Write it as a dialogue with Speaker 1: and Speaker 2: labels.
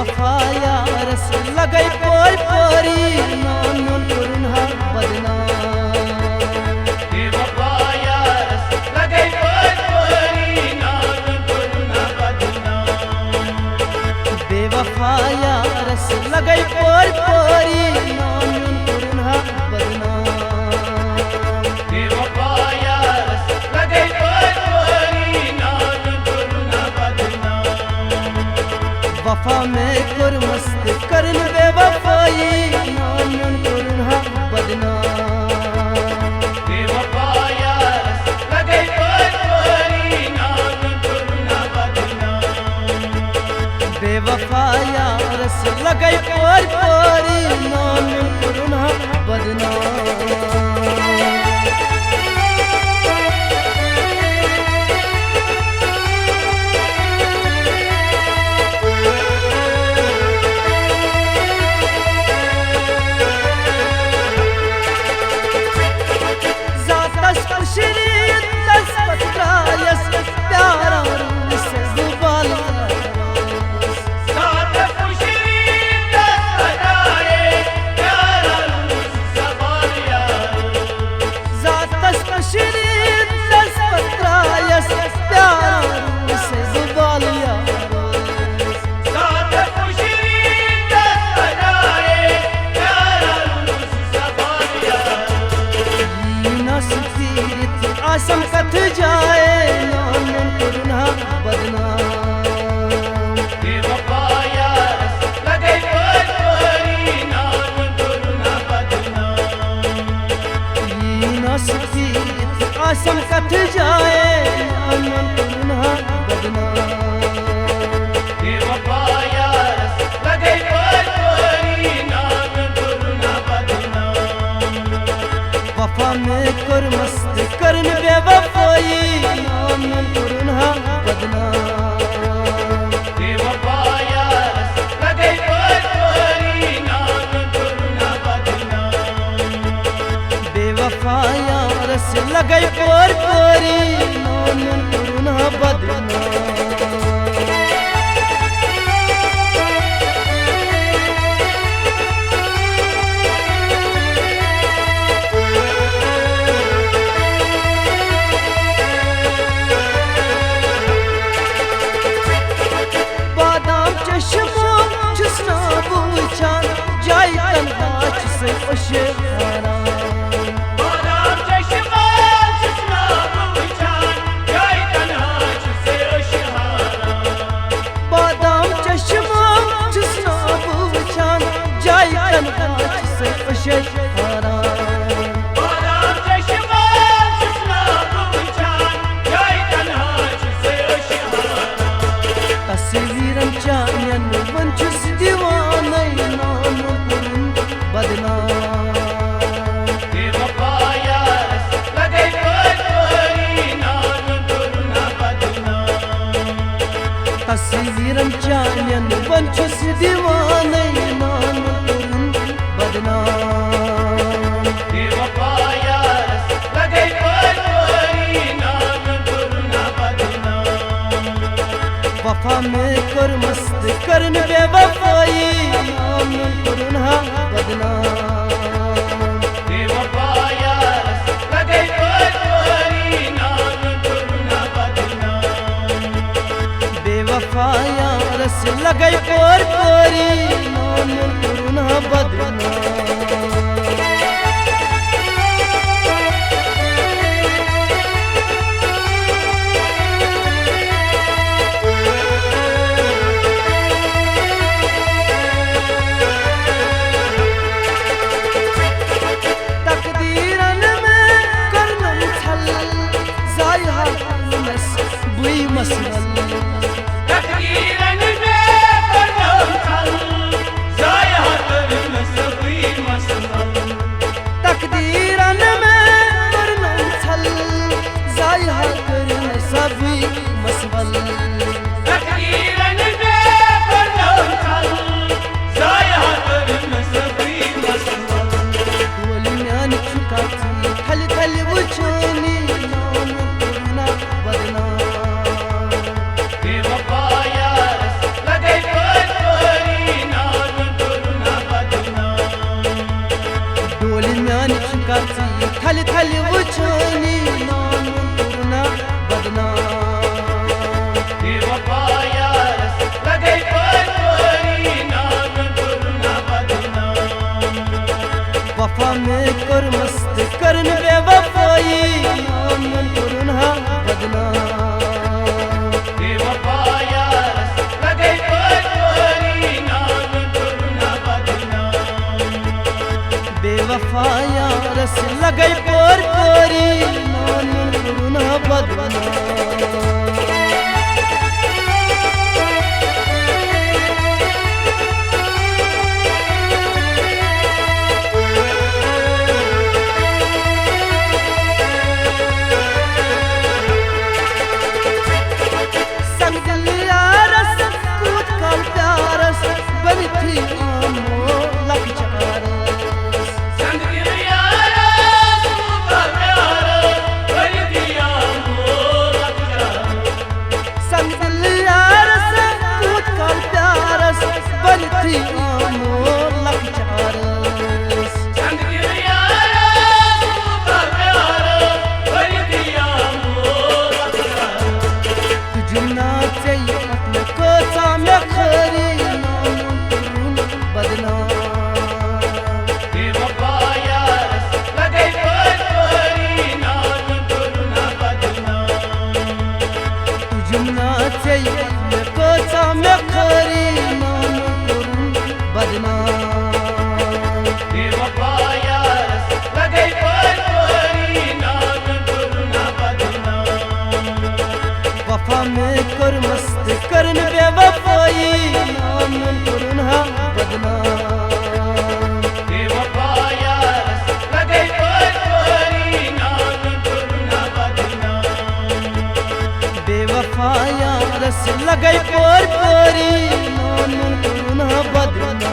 Speaker 1: बेवफा यारस लगै पोर पोरी नानुन कुरुन्हा बदनाम
Speaker 2: बेवफा यारस लगै पोर पोरी नानुन कुरुन्हा बदनाम
Speaker 1: बेवफा यारस लगै पोर पोरी नानुन कुरुन्हा बदनाम
Speaker 2: बेवफा यारस लगै पोर पोरी नानुन कुरुन्हा बदनाम
Speaker 1: वफा में कुर मस्त करन बेवफाई नानुन कुरुन्हा बदनाम
Speaker 2: बेवफा यारस लगै पोर पोरी नानुन कुरुन्हा बदनाम
Speaker 1: बेवफा यारस लगै पोर पोरी नानुन कुरुन्हा बदनाम आसम कथ जाए नानुन कुरुन्हा बदनाम
Speaker 2: बेवफा यारस लगै पोर पोरी नानुन कुरुन्हा बदनाम
Speaker 1: आसम कथ जाए नानुन कुरुन्हा बदनाम
Speaker 2: बेवफा यारस लगै पोर पोरी नानुन कुरुन्हा बदनाम
Speaker 1: वफा में कुर मस्त करन बेवफाई नानुन कुरुन्हा बदनाम
Speaker 2: बेवफा यारस लगै पोर पोरी नानुन कुरुन्हा बदनाम
Speaker 1: बेवफा यारस लगै पोर पोरी नानुन कुरुन्हा बदनाम तस्वीरन चायन वंचुस दीवानै नानुन कुरुन बदनाम
Speaker 2: बेवफा यारस लगै पोर पोरी नानुन कुरुन्हा बदनाम
Speaker 1: तस्वीरन चायन वंचुस दीवानै नानुन कुरुन बदनाम
Speaker 2: बेवफा यारस लगै पोर पोरी नानुन कुरुन्हा बदनाम
Speaker 1: वफा में कुर मस्त करन बेवफाई नानुन कुरुन्हा बदनाम
Speaker 2: बेवफा यारस लगै पोर पोरी नानुन कुरुन्हा बदनाम
Speaker 1: बेवफा यारस लगै पोर पोरी नानुन कुरुन्हा बदनाम
Speaker 2: तकदीरन में करम छल जाया कर नसबी मसला
Speaker 1: रस लगई पोर पोरी नाम करुणा बदना वफा में कर मस्त करन बेवफाई नाम करुणा बदना
Speaker 2: बेवफाया रस लगे कोरी नाम करुणा बदना
Speaker 1: बेवफाया रस लगई पोर पोरी नाम करुणा बदना